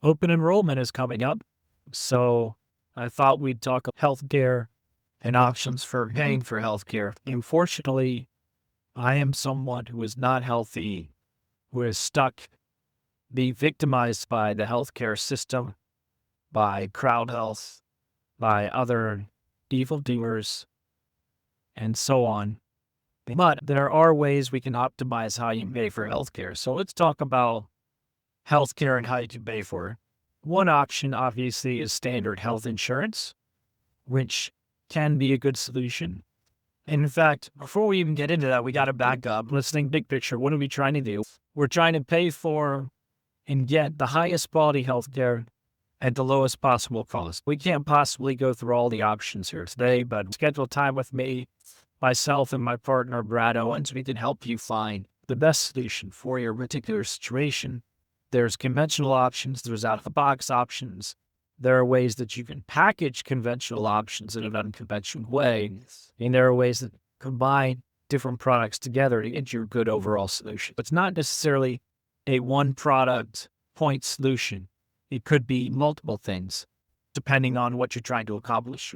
Open enrollment is coming up, so I thought we'd talk healthcare and options for paying for healthcare. Unfortunately, I am someone who is not healthy, who is stuck, being victimized by the healthcare system, by crowd health, by other evildoers, and so on. But there are ways we can optimize how you pay for healthcare. So let's talk about healthcare and how you can pay for it. One option, obviously, is standard health insurance, which can be a good solution. And in fact, before we even get into that, we got to back up. Let's think big picture. What are we trying to do? We're trying to pay for and get the highest quality healthcare at the lowest possible cost. We can't possibly go through all the options here today, but schedule time with me, myself, and my partner, Brad Owens. We can help you find the best solution for your particular situation. There's conventional options, there's out-of-the-box options. There are ways that you can package conventional options in an unconventional way. And there are ways that combine different products together to get your good overall solution. It's not necessarily a one product point solution. It could be multiple things, depending on what you're trying to accomplish.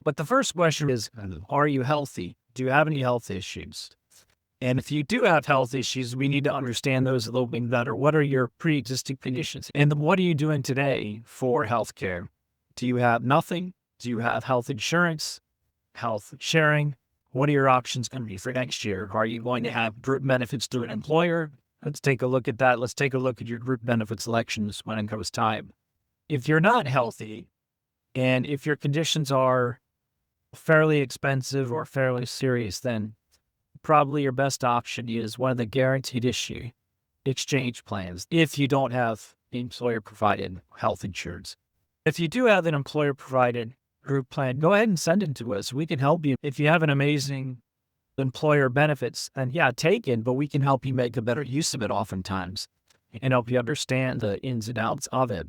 But the first question is, are you healthy? Do you have any health issues? And if you do have health issues, we need to understand those a little bit better. What are your pre-existing conditions? And what are you doing today for healthcare? Do you have nothing? Do you have health insurance, health sharing? What are your options going to be for next year? Are you going to have group benefits through an employer? Let's take a look at that. Let's take a look at your group benefit selections when it comes time. If you're not healthy, and if your conditions are fairly expensive or fairly serious, then probably your best option is one of the guaranteed issue exchange plans if you don't have employer-provided health insurance. If you do have an employer-provided group plan, go ahead and send it to us. We can help you. If you have an amazing employer benefits, and yeah, take it, but we can help you make a better use of it oftentimes and help you understand the ins and outs of it.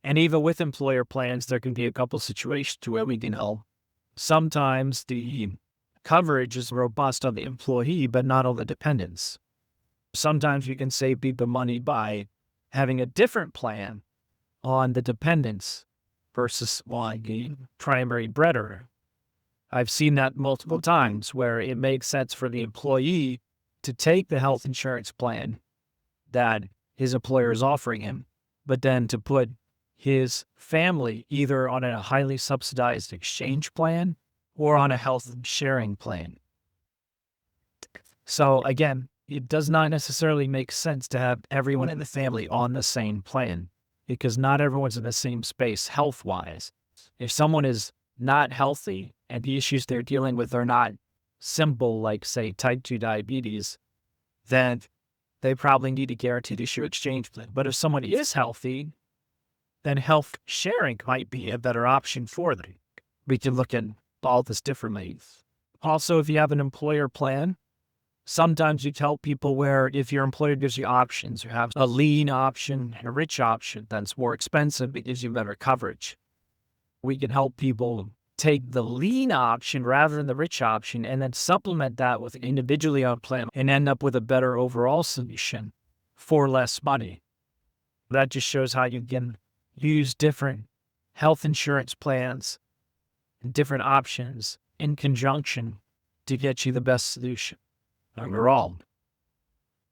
And even with employer plans, there can be a couple situations where we can help. Sometimes the coverage is robust on the employee, but not on the dependents. Sometimes you can save people money by having a different plan on the dependents versus on the primary breadwinner. I've seen that multiple times where it makes sense for the employee to take the health insurance plan that his employer is offering him, but then to put his family either on a highly subsidized exchange plan or on a health sharing plan. So again, it does not necessarily make sense to have everyone in the family on the same plan because not everyone's in the same space health-wise. If someone is not healthy and the issues they're dealing with are not simple, like say type 2 diabetes, then they probably need a guaranteed issue exchange plan. But if someone is healthy, then health sharing might be a better option for them. We can look at all this differently. Also, if you have an employer plan, sometimes you tell people where if your employer gives you options, you have a lean option and a rich option that's more expensive, it gives you better coverage. We can help people take the lean option rather than the rich option and then supplement that with an individually owned plan and end up with a better overall solution for less money. That just shows how you can use different health insurance plans and different options in conjunction to get you the best solution overall.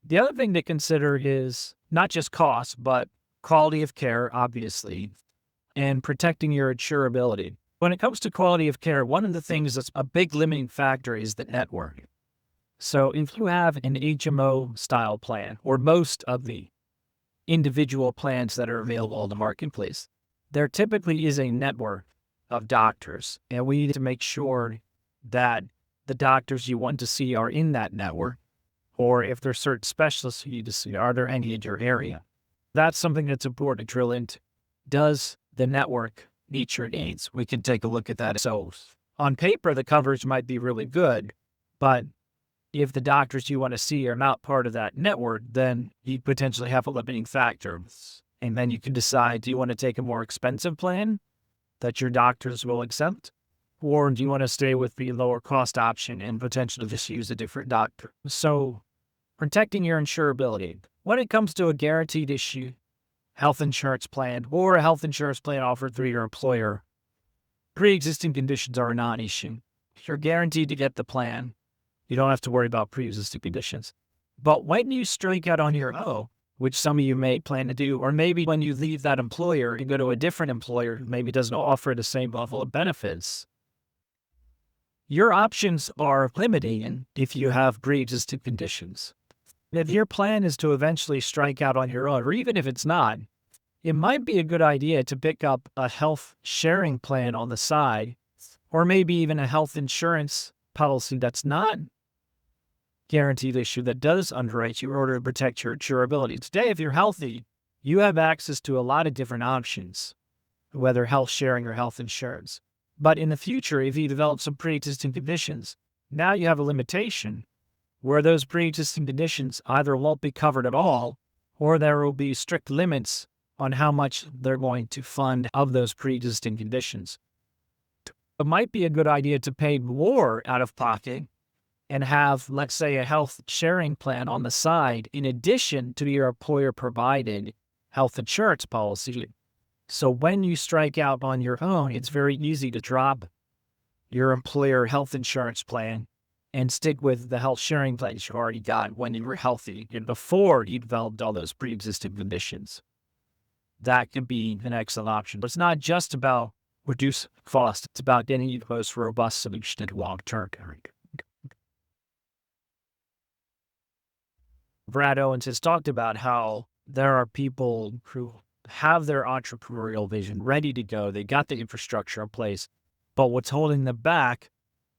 The other thing to consider is not just cost, but quality of care, obviously, and protecting your insurability. When it comes to quality of care, one of the things that's a big limiting factor is the network. So if you have an HMO style plan, or most of the individual plans that are available in the marketplace, there typically is a network of doctors, and we need to make sure that the doctors you want to see are in that network, or if there's certain specialists you need to see, are there any in your area? That's something that's important to drill into. Does the network meet your needs? We can take a look at that. So on paper, the coverage might be really good, but if the doctors you want to see are not part of that network, then you potentially have a limiting factor. And then you can decide, do you want to take a more expensive plan that your doctors will accept? Or do you want to stay with the lower cost option and potentially just use a different doctor? So Protecting your insurability. When it comes to a guaranteed issue health insurance plan or a health insurance plan offered through your employer, pre-existing conditions are a non-issue. You're guaranteed to get the plan. You don't have to worry about pre-existing conditions. But when you strike out on your own, which some of you may plan to do, or maybe when you leave that employer and go to a different employer who maybe doesn't offer the same level of benefits, your options are limiting if you have pre-existing conditions. If your plan is to eventually strike out on your own, or even if it's not, it might be a good idea to pick up a health sharing plan on the side, or maybe even a health insurance policy that's not guaranteed issue that does underwrite you in order to protect your insurability. Today, if you're healthy, you have access to a lot of different options, whether health sharing or health insurance. But in the future, if you develop some pre-existing conditions, now you have a limitation where those pre-existing conditions either won't be covered at all, or there will be strict limits on how much they're going to fund of those pre-existing conditions. It might be a good idea to pay more out of pocket and have, let's say, a health sharing plan on the side in addition to your employer-provided health insurance policy. So when you strike out on your own, it's very easy to drop your employer health insurance plan and stick with the health sharing plans you already got when you were healthy and before you developed all those pre-existing conditions. That can be an excellent option. But it's not just about reduce cost. It's about getting you the most robust solution to long-term care. Brad Owens has talked about how there are people who have their entrepreneurial vision ready to go. They got the infrastructure in place, but what's holding them back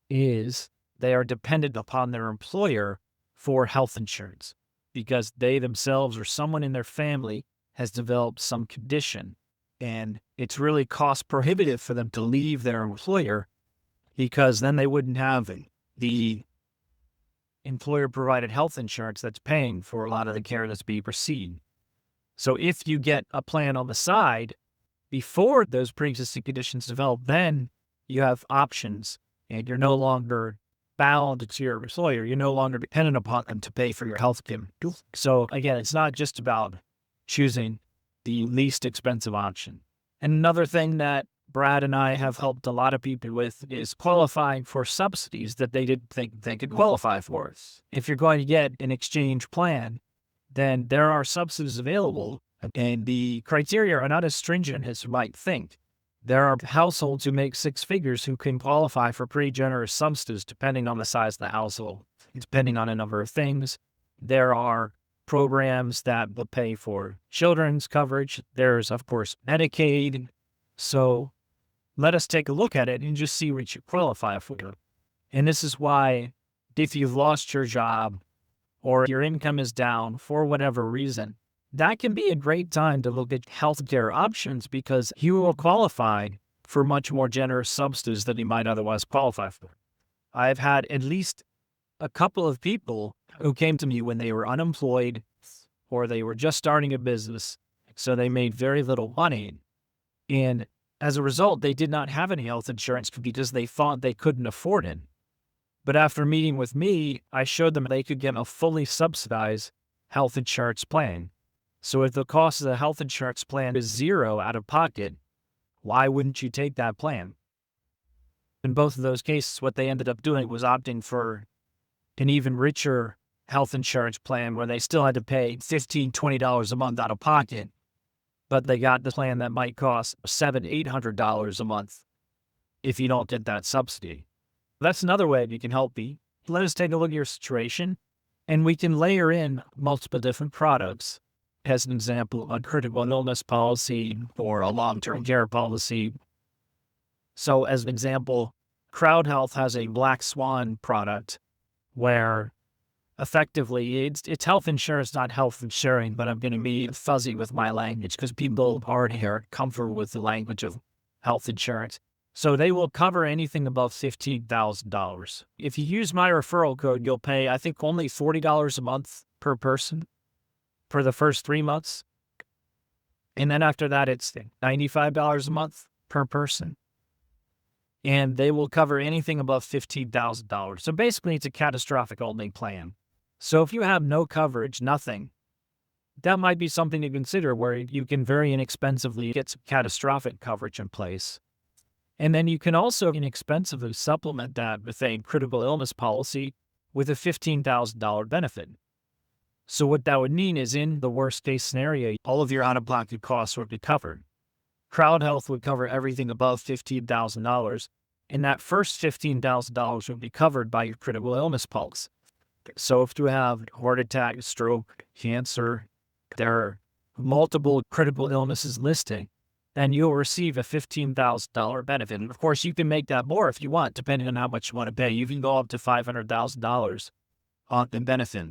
is they are dependent upon their employer for health insurance because they themselves or someone in their family has developed some condition, and it's really cost prohibitive for them to leave their employer because then they wouldn't have the employer-provided health insurance that's paying for a lot of the care that's being received. So if you get a plan on the side before those pre-existing conditions develop, then you have options and you're no longer bound to your employer. You're no longer dependent upon them to pay for your health care. So again, it's not just about choosing the least expensive option. And another thing that Brad and I have helped a lot of people with is qualifying for subsidies that they didn't think they could qualify for. If you're going to get an exchange plan, then there are subsidies available, and the criteria are not as stringent as you might think. There are households who make six figures who can qualify for pretty generous subsidies depending on the size of the household, depending on a number of things. There are programs that will pay for children's coverage. There's, of course, Medicaid. So let us take a look at it and just see what you qualify for. And this is why if you've lost your job or your income is down for whatever reason, that can be a great time to look at healthcare options because you will qualify for much more generous subsidies than you might otherwise qualify for. I've had at least a couple of people who came to me when they were unemployed or they were just starting a business, so they made very little money. And as a result, they did not have any health insurance because they thought they couldn't afford it. But after meeting with me, I showed them they could get a fully subsidized health insurance plan. So if the cost of the health insurance plan is zero out of pocket, why wouldn't you take that plan? In both of those cases, what they ended up doing was opting for an even richer health insurance plan where they still had to pay $15, $20 a month out of pocket, but they got the plan that might cost $700, $800 a month if you don't get that subsidy. That's another way you can help me. Let us take a look at your situation, and we can layer in multiple different products. As an example, a critical illness policy or a long-term care policy. So as an example, Crowd Health has a Black Swan product where effectively it's health insurance, not health insuring, but I'm going to be fuzzy with my language because people already are comfortable with the language of health insurance. So they will cover anything above $15,000. If you use my referral code, you'll pay, I think, only $40 a month per person for the first 3 months. And then after that, it's $95 a month per person. And they will cover anything above $15,000. So basically, it's a catastrophic only plan. So if you have no coverage, nothing, that might be something to consider where you can very inexpensively get some catastrophic coverage in place. And then you can also inexpensively supplement that with a critical illness policy with a $15,000 benefit. So what that would mean is in the worst case scenario, all of your out-of-pocket costs would be covered. Crowd Health would cover everything above $15,000, and that first $15,000 would be covered by your critical illness policy. So if you have heart attack, stroke, cancer, there are multiple critical illnesses listed, then you'll receive a $15,000 benefit. And of course, you can make that more if you want, depending on how much you want to pay. You can go up to $500,000 on the benefit.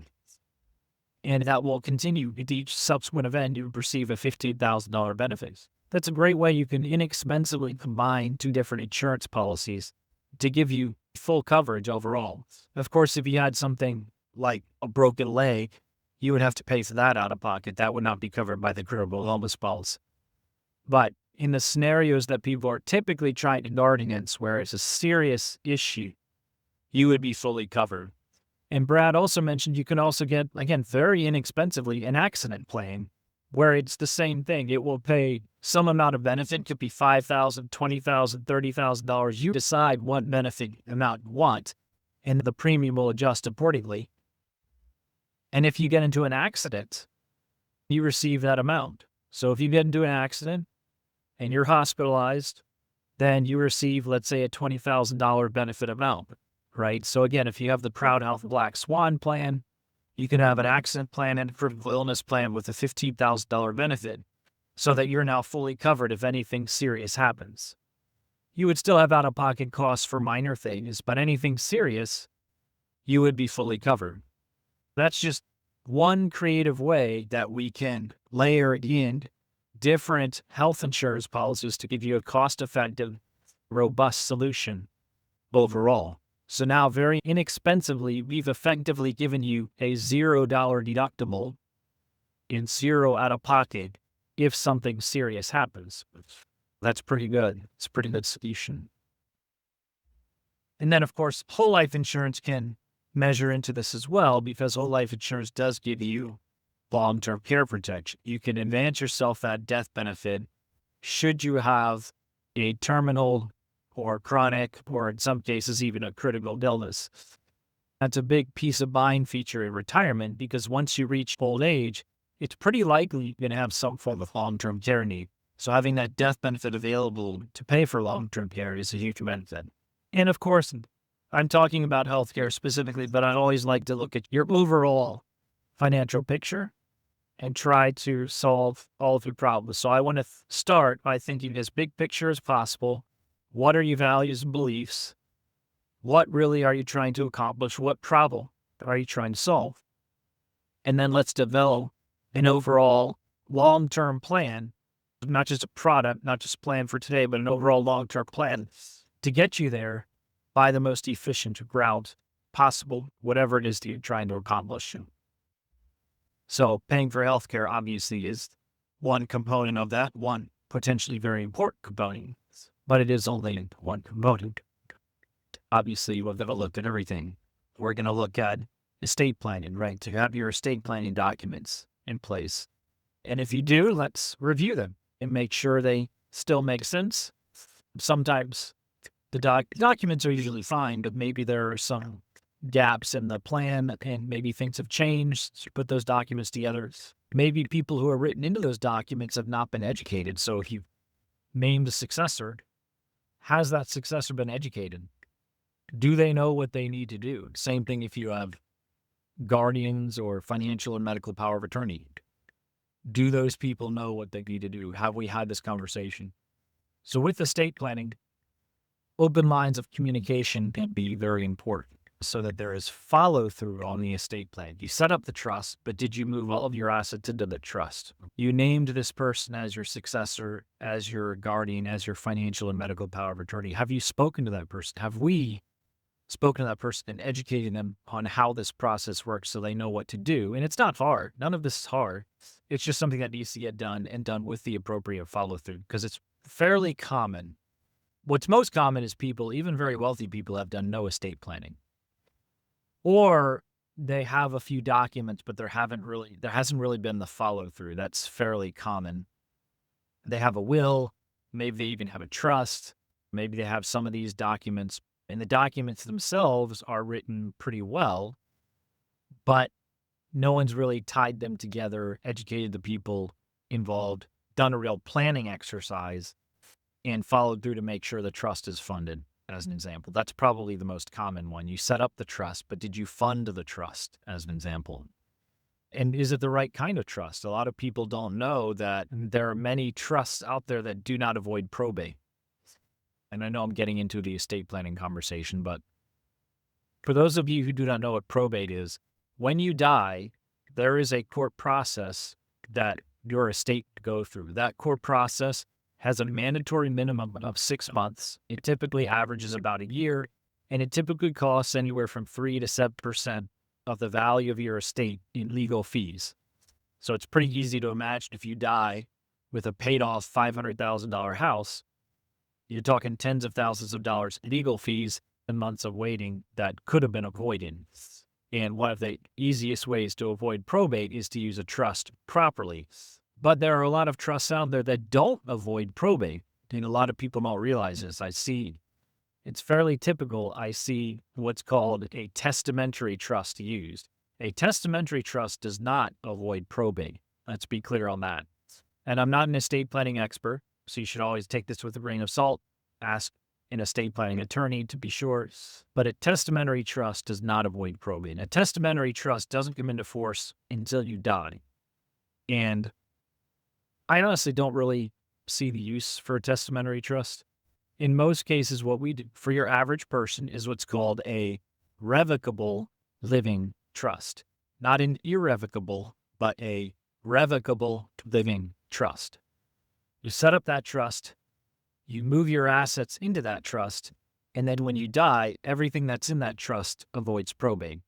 And that will continue with each subsequent event. You receive a $15,000 benefit. That's a great way you can inexpensively combine two different insurance policies to give you full coverage overall. Of course, if you had something like a broken leg, you would have to pay for that out of pocket. That would not be covered by the critical illness policy. But in the scenarios that people are typically trying to guard against, where it's a serious issue, you would be fully covered. And Brad also mentioned you can also get, again, very inexpensively, an accident claim, where it's the same thing. It will pay some amount of benefit. It could be $5,000, $20,000, $30,000. You decide what benefit amount you want, and the premium will adjust accordingly. And if you get into an accident, you receive that amount. So if you get into an accident and you're hospitalized, then you receive, let's say, a $20,000 benefit amount, right? So again, if you have the Proud Health Black Swan plan, you can have an accident plan and a critical illness plan with a $15,000 benefit so that you're now fully covered if anything serious happens. You would still have out-of-pocket costs for minor things, but anything serious, you would be fully covered. That's just one creative way that we can layer in different health insurance policies to give you a cost-effective, robust solution overall. So now, very inexpensively, we've effectively given you a $0 deductible and zero out-of-pocket if something serious happens. That's pretty good. It's a pretty good solution. And then, of course, whole life insurance can measure into this as well, because whole life insurance does give you long-term care protection. You can advance yourself that death benefit should you have a terminal or chronic, or in some cases, even a critical illness. That's a big peace of mind feature in retirement, because once you reach old age, it's pretty likely you're going to have some form of long-term care need. So having that death benefit available to pay for long-term care is a huge benefit. And of course, I'm talking about healthcare specifically, but I always like to look at your overall financial picture and try to solve all of your problems. So I want to start by thinking as big picture as possible. What are your values and beliefs? What really are you trying to accomplish? What problem are you trying to solve? And then let's develop an overall long-term plan, not just a product, not just a plan for today, but an overall long-term plan to get you there by the most efficient route possible, whatever it is that you're trying to accomplish. So paying for healthcare obviously is one component of that, one potentially very important component, but it is only one component. Obviously, we're going to look at everything. We're going to look at estate planning, right? To have your estate planning documents in place. And if you do, let's review them and make sure they still make sense. Sometimes the documents are usually fine, but maybe there are some gaps in the plan and maybe things have changed. So put those documents together. Maybe people who are written into those documents have not been educated. So if you name the successor, has that successor been educated? Do they know what they need to do? Same thing if you have guardians or financial and medical power of attorney. Do those people know what they need to do? Have we had this conversation? So with estate planning, open lines of communication can be very important so that there is follow through on the estate plan. You set up the trust, but did you move all of your assets into the trust? You named this person as your successor, as your guardian, as your financial and medical power of attorney. Have you spoken to that person? Have we spoken to that person and educated them on how this process works so they know what to do? And it's not hard. None of this is hard. It's just something that needs to get done and done with the appropriate follow through, because it's fairly common. What's most common is people, even very wealthy people, have done no estate planning. Or they have a few documents, but there hasn't really been the follow through. That's fairly common. They have a will, maybe they even have a trust, maybe they have some of these documents, and the documents themselves are written pretty well, but no one's really tied them together, educated the people involved, done a real planning exercise, and followed through to make sure the trust is funded, as an example. That's probably the most common one. You set up the trust, but did you fund the trust, as an example? And is it the right kind of trust? A lot of people don't know that there are many trusts out there that do not avoid probate. And I know I'm getting into the estate planning conversation, but for those of you who do not know what probate is, when you die, there is a court process that your estate go through. That court process has a mandatory minimum of 6 months. It typically averages about a year, and it typically costs anywhere from 3 to 7% of the value of your estate in legal fees. So it's pretty easy to imagine if you die with a paid off $500,000 house, you're talking tens of thousands of dollars in legal fees and months of waiting that could have been avoided. And one of the easiest ways to avoid probate is to use a trust properly. But there are a lot of trusts out there that don't avoid probate. And a lot of people don't realize this. It's fairly typical. I see what's called a testamentary trust used. A testamentary trust does not avoid probate. Let's be clear on that. And I'm not an estate planning expert, so you should always take this with a grain of salt. Ask an estate planning attorney to be sure. But a testamentary trust does not avoid probate. A testamentary trust doesn't come into force until you die. And I honestly don't really see the use for a testamentary trust. In most cases, what we do for your average person is what's called a revocable living trust. Not an irrevocable, but a revocable living trust. You set up that trust, you move your assets into that trust, and then when you die, everything that's in that trust avoids probate.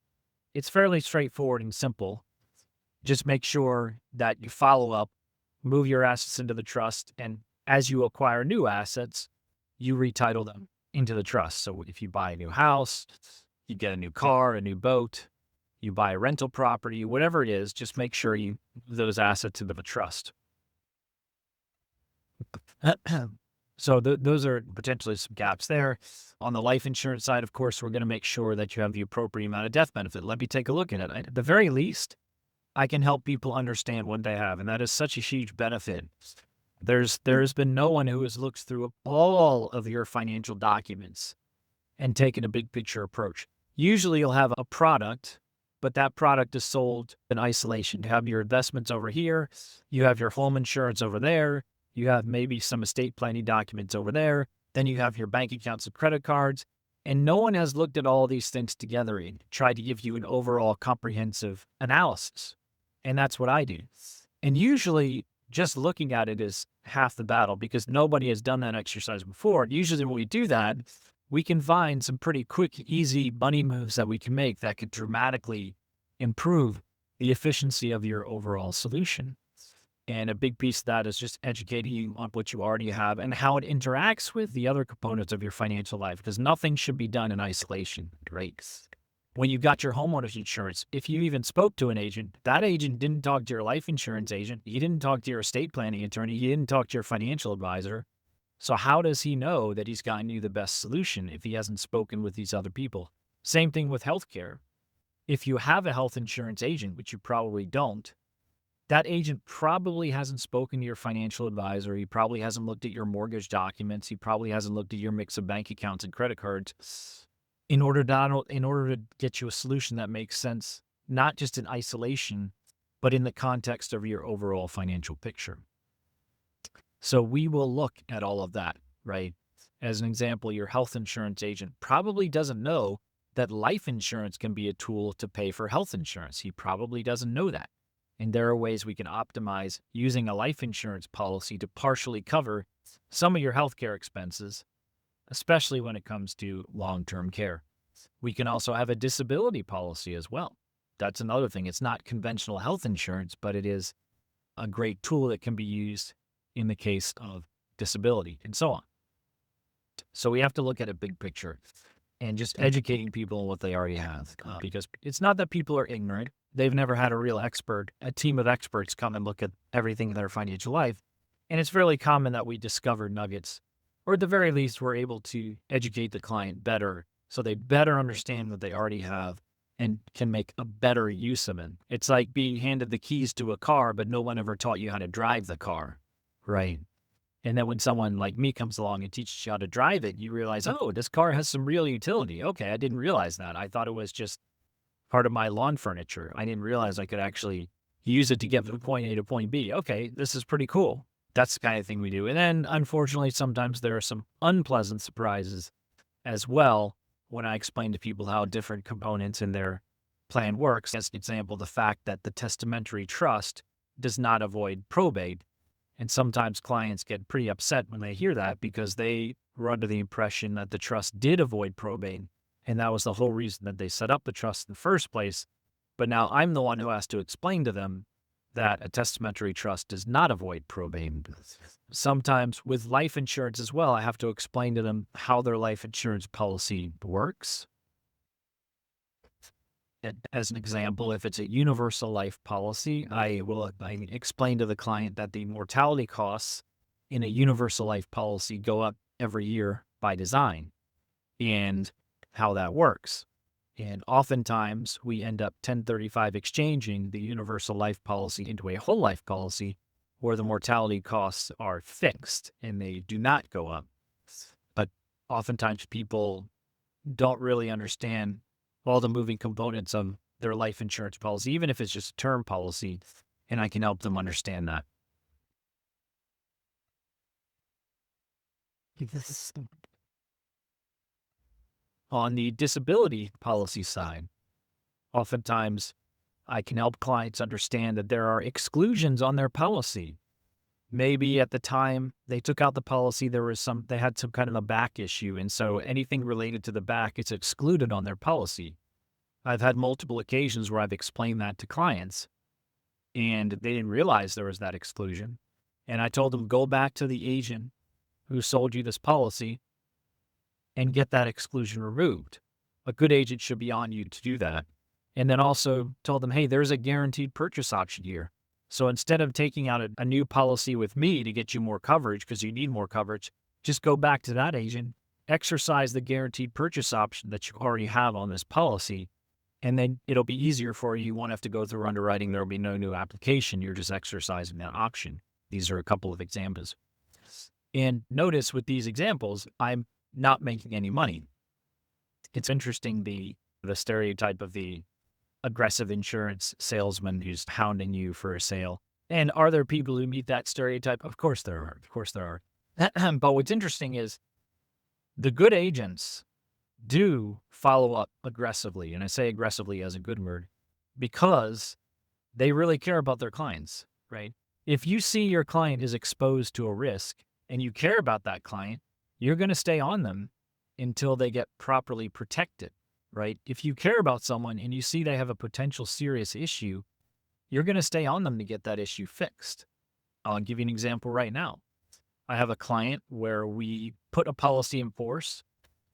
It's fairly straightforward and simple. Just make sure that you follow up, move your assets into the trust, and as you acquire new assets, you retitle them into the trust. So if you buy a new house, you get a new car, a new boat, you buy a rental property, whatever it is, just make sure you move those assets into the trust. So those are potentially some gaps there. On the life insurance side, of course, we're going to make sure that you have the appropriate amount of death benefit. Let me take a look at it. At the very least, I can help people understand what they have, and that is such a huge benefit. There's been no one who has looked through all of your financial documents and taken a big picture approach. Usually you'll have a product, but that product is sold in isolation. You have your investments over here, you have your home insurance over there, you have maybe some estate planning documents over there, then you have your bank accounts and credit cards, and no one has looked at all these things together and tried to give you an overall comprehensive analysis. And that's what I do. And usually just looking at it is half the battle because nobody has done that exercise before. Usually when we do that, we can find some pretty quick, easy money moves that we can make that could dramatically improve the efficiency of your overall solution. And a big piece of that is just educating you on what you already have and how it interacts with the other components of your financial life, because nothing should be done in isolation, right? When you got your homeowner's insurance, if you even spoke to an agent, that agent didn't talk to your life insurance agent. He didn't talk to your estate planning attorney. He didn't talk to your financial advisor. So how does he know that he's gotten you the best solution if he hasn't spoken with these other people? Same thing with healthcare. If you have a health insurance agent, which you probably don't, that agent probably hasn't spoken to your financial advisor. He probably hasn't looked at your mortgage documents. He probably hasn't looked at your mix of bank accounts and credit cards in order to get you a solution that makes sense, not just in isolation, but in the context of your overall financial picture. So we will look at all of that, right? As an example, your health insurance agent probably doesn't know that life insurance can be a tool to pay for health insurance. He probably doesn't know that. And there are ways we can optimize using a life insurance policy to partially cover some of your healthcare expenses, especially when it comes to long-term care. We can also have a disability policy as well. That's another thing. It's not conventional health insurance, but it is a great tool that can be used in the case of disability and so on. So we have to look at a big picture. and just educating people on what they already have. Because it's not that people are ignorant. They've never had a real expert, a team of experts come and look at everything in their financial life. And it's fairly common that we discover nuggets, or at the very least, we're able to educate the client better so they better understand what they already have and can make a better use of it. It's like being handed the keys to a car, but no one ever taught you how to drive the car, right? And then when someone like me comes along and teaches you how to drive it, you realize, oh, this car has some real utility. Okay, I didn't realize that. I thought it was just part of my lawn furniture. I didn't realize I could actually use it to get from point A to point B. Okay, this is pretty cool. That's the kind of thing we do. And then unfortunately, sometimes there are some unpleasant surprises as well when I explain to people how different components in their plan works. As an example, the fact that the testamentary trust does not avoid probate. And sometimes clients get pretty upset when they hear that because they were under the impression that the trust did avoid probate. And that was the whole reason that they set up the trust in the first place. But now I'm the one who has to explain to them that a testamentary trust does not avoid probate. Sometimes with life insurance as well, I have to explain to them how their life insurance policy works. As an example, if it's a universal life policy, I explain to the client that the mortality costs in a universal life policy go up every year by design and how that works. And oftentimes we end up 1035 exchanging the universal life policy into a whole life policy where the mortality costs are fixed and they do not go up. But oftentimes people don't really understand all the moving components of their life insurance policy, even if it's just a term policy, and I can help them understand that. On the disability policy side, oftentimes I can help clients understand that there are exclusions on their policy. Maybe at the time they took out the policy, they had some kind of a back issue. And so anything related to the back is excluded on their policy. I've had multiple occasions where I've explained that to clients and they didn't realize there was that exclusion. And I told them, go back to the agent who sold you this policy and get that exclusion removed. A good agent should be on you to do that. And then also told them, hey, there's a guaranteed purchase option here. So instead of taking out a new policy with me to get you more coverage because you need more coverage, just go back to that agent, exercise the guaranteed purchase option that you already have on this policy, and then it'll be easier for you. You won't have to go through underwriting. There will be no new application. You're just exercising that option. These are a couple of examples. And notice with these examples, I'm not making any money. It's interesting, the stereotype of the aggressive insurance salesman who's hounding you for a sale. And are there people who meet that stereotype? Of course there are. Of course there are. But what's interesting is the good agents do follow up aggressively. And I say aggressively as a good word because they really care about their clients, right? If you see your client is exposed to a risk and you care about that client, you're going to stay on them until they get properly protected, right? If you care about someone and you see they have a potential serious issue, you're going to stay on them to get that issue fixed. I'll give you an example right now. I have a client where we put a policy in force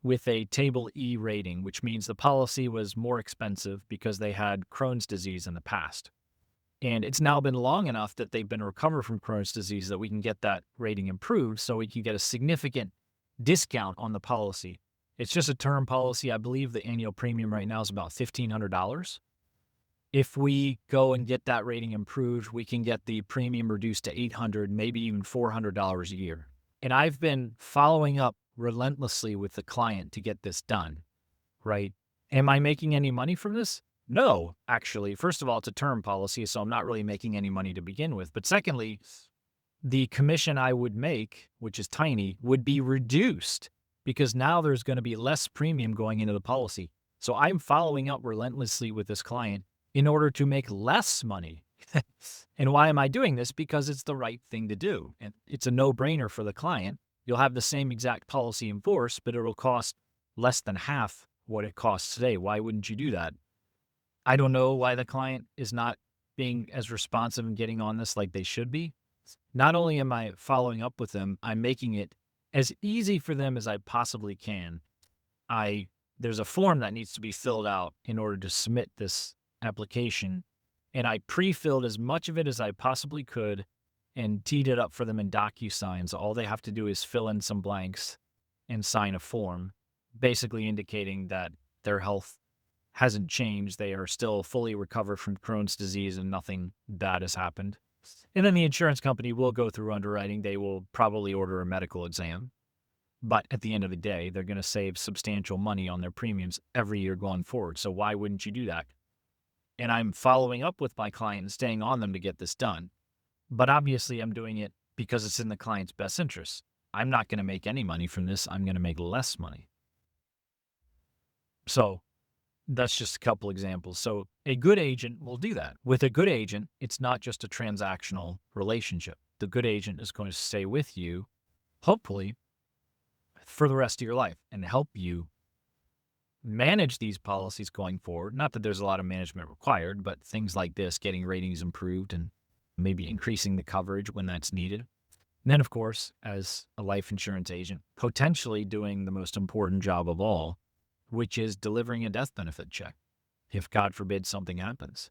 with a table E rating, which means the policy was more expensive because they had Crohn's disease in the past. And it's now been long enough that they've been recovered from Crohn's disease that we can get that rating improved so we can get a significant discount on the policy. It's just a term policy. I believe the annual premium right now is about $1,500. If we go and get that rating improved, we can get the premium reduced to $800, maybe even $400 a year. And I've been following up relentlessly with the client to get this done, right? Am I making any money from this? No, actually. First of all, it's a term policy, so I'm not really making any money to begin with. But secondly, the commission I would make, which is tiny, would be reduced because now there's going to be less premium going into the policy. So I'm following up relentlessly with this client in order to make less money. And why am I doing this? Because it's the right thing to do. And it's a no-brainer for the client. You'll have the same exact policy in force, but it will cost less than half what it costs today. Why wouldn't you do that? I don't know why the client is not being as responsive and getting on this like they should be. Not only am I following up with them, I'm making it as easy for them as I possibly can. I there's a form that needs to be filled out in order to submit this application. And I pre-filled as much of it as I possibly could and teed it up for them in DocuSigns. All they have to do is fill in some blanks and sign a form, basically indicating that their health hasn't changed. They are still fully recovered from Crohn's disease and nothing bad has happened. And then the insurance company will go through underwriting. They will probably order a medical exam. But at the end of the day, they're going to save substantial money on their premiums every year going forward. So why wouldn't you do that? And I'm following up with my client and staying on them to get this done. But obviously, I'm doing it because it's in the client's best interest. I'm not going to make any money from this. I'm going to make less money. So that's just a couple examples. So a good agent will do that. With a good agent, it's not just a transactional relationship. The good agent is going to stay with you, hopefully, for the rest of your life and help you manage these policies going forward. Not that there's a lot of management required, but things like this, getting ratings improved and maybe increasing the coverage when that's needed. And then, of course, as a life insurance agent, potentially doing the most important job of all, which is delivering a death benefit check if, God forbid, something happens.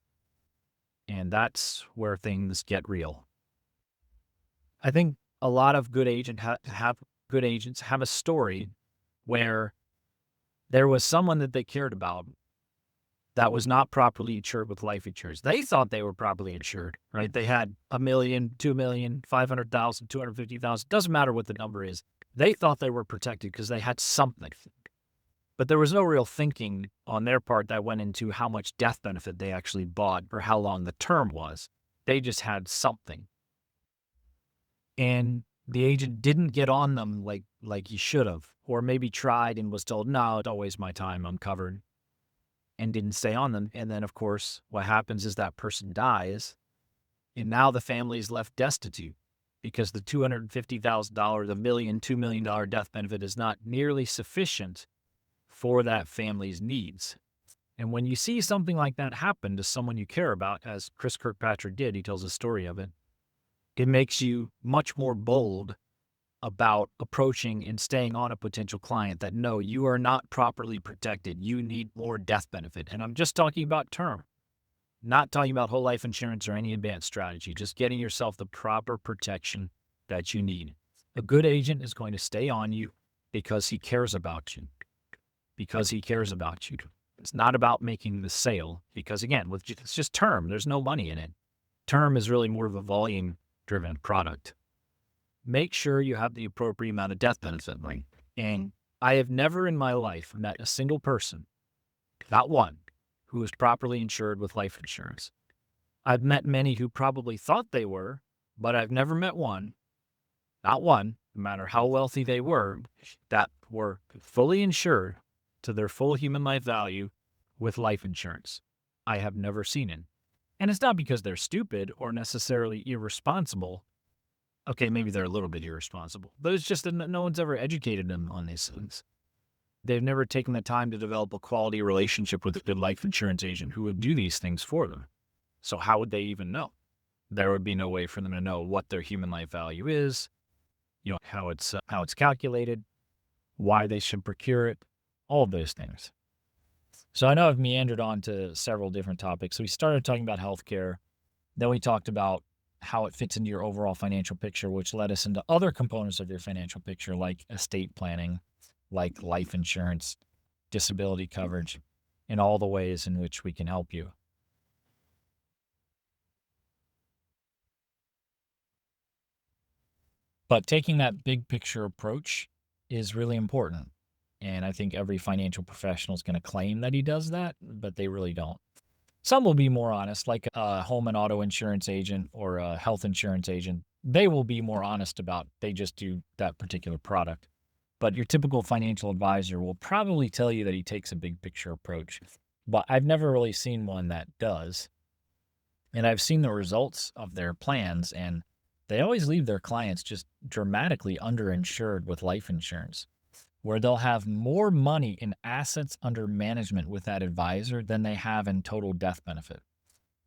And that's where things get real. I think a lot of good agents have a story where there was someone that they cared about that was not properly insured with life insurance. They thought they were properly insured, right? They had $1 million, $2 million, $500,000, $250,000. Doesn't matter what the number is. They thought they were protected because they had something. But there was no real thinking on their part that went into how much death benefit they actually bought or how long the term was. They just had something. And the agent didn't get on them like he should have, or maybe tried and was told, no, don't waste my time, I'm covered, and didn't stay on them. And then, of course, what happens is that person dies, and now the family is left destitute because the $250,000, the million, $2 million death benefit is not nearly sufficient for that family's needs. And when you see something like that happen to someone you care about, as Chris Kirkpatrick did, he tells a story of it, it makes you much more bold about approaching and staying on a potential client that, no, you are not properly protected. You need more death benefit. And I'm just talking about term, not talking about whole life insurance or any advanced strategy, just getting yourself the proper protection that you need. A good agent is going to stay on you because he cares about you. Because he cares about you. It's not about making the sale because, again, it's just term. There's no money in it. Term is really more of a volume-driven product. Make sure you have the appropriate amount of death benefit. And I have never in my life met a single person, not one, who was properly insured with life insurance. I've met many who probably thought they were, but I've never met one, not one, no matter how wealthy they were, that were fully insured to their full human life value with life insurance. I have never seen it. And it's not because they're stupid or necessarily irresponsible. Okay, maybe they're a little bit irresponsible, but it's just that no one's ever educated them on these things. They've never taken the time to develop a quality relationship with a good life insurance agent who would do these things for them. So how would they even know? There would be no way for them to know what their human life value is, how it's calculated, why they should procure it, all of those things. So I know I've meandered on to several different topics. So we started talking about healthcare. Then we talked about how it fits into your overall financial picture, which led us into other components of your financial picture, like estate planning, like life insurance, disability coverage, and all the ways in which we can help you. But taking that big picture approach is really important. And I think every financial professional is going to claim that he does that, but they really don't. Some will be more honest, like a home and auto insurance agent or a health insurance agent. They will be more honest about they just do that particular product. But your typical financial advisor will probably tell you that he takes a big picture approach. But I've never really seen one that does. And I've seen the results of their plans, and they always leave their clients just dramatically underinsured with life insurance, where they'll have more money in assets under management with that advisor than they have in total death benefit.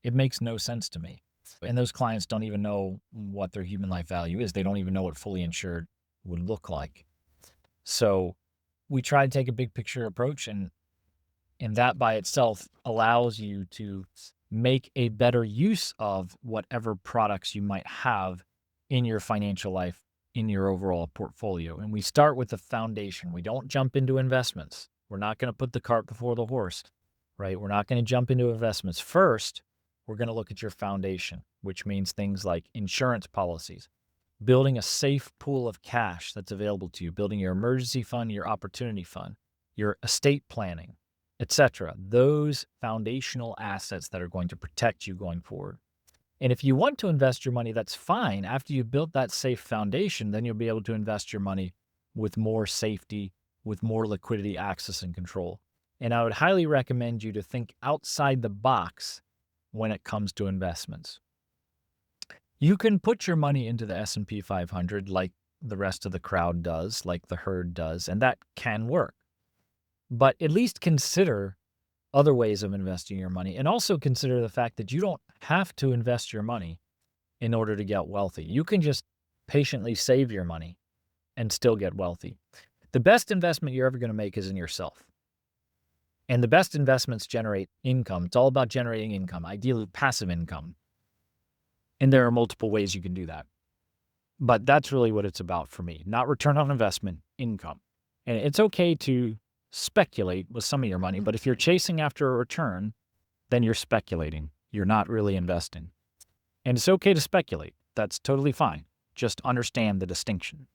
It makes no sense to me. And those clients don't even know what their human life value is. They don't even know what fully insured would look like. So we try to take a big picture approach, and that by itself allows you to make a better use of whatever products you might have in your financial life, in your overall portfolio. And we start with the foundation. We don't jump into investments. We're not going to put the cart before the horse, right? We're not going to jump into investments. First, we're going to look at your foundation, which means things like insurance policies, building a safe pool of cash that's available to you, building your emergency fund, your opportunity fund, your estate planning, etc. Those foundational assets that are going to protect you going forward. And if you want to invest your money, that's fine. After you've built that safe foundation, then you'll be able to invest your money with more safety, with more liquidity, access, and control. And I would highly recommend you to think outside the box when it comes to investments. You can put your money into the S&P 500 like the rest of the crowd does, like the herd does, and that can work. But at least consider other ways of investing your money, and also consider the fact that you don't have to invest your money in order to get wealthy. You can just patiently save your money and still get wealthy. The best investment you're ever going to make is in yourself. And the best investments generate income. It's all about generating income, ideally passive income. And there are multiple ways you can do that. But that's really what it's about for me. Not return on investment, income. And it's okay to speculate with some of your money, but if you're chasing after a return, then you're speculating. You're not really investing. And it's okay to speculate. That's totally fine. Just understand the distinction.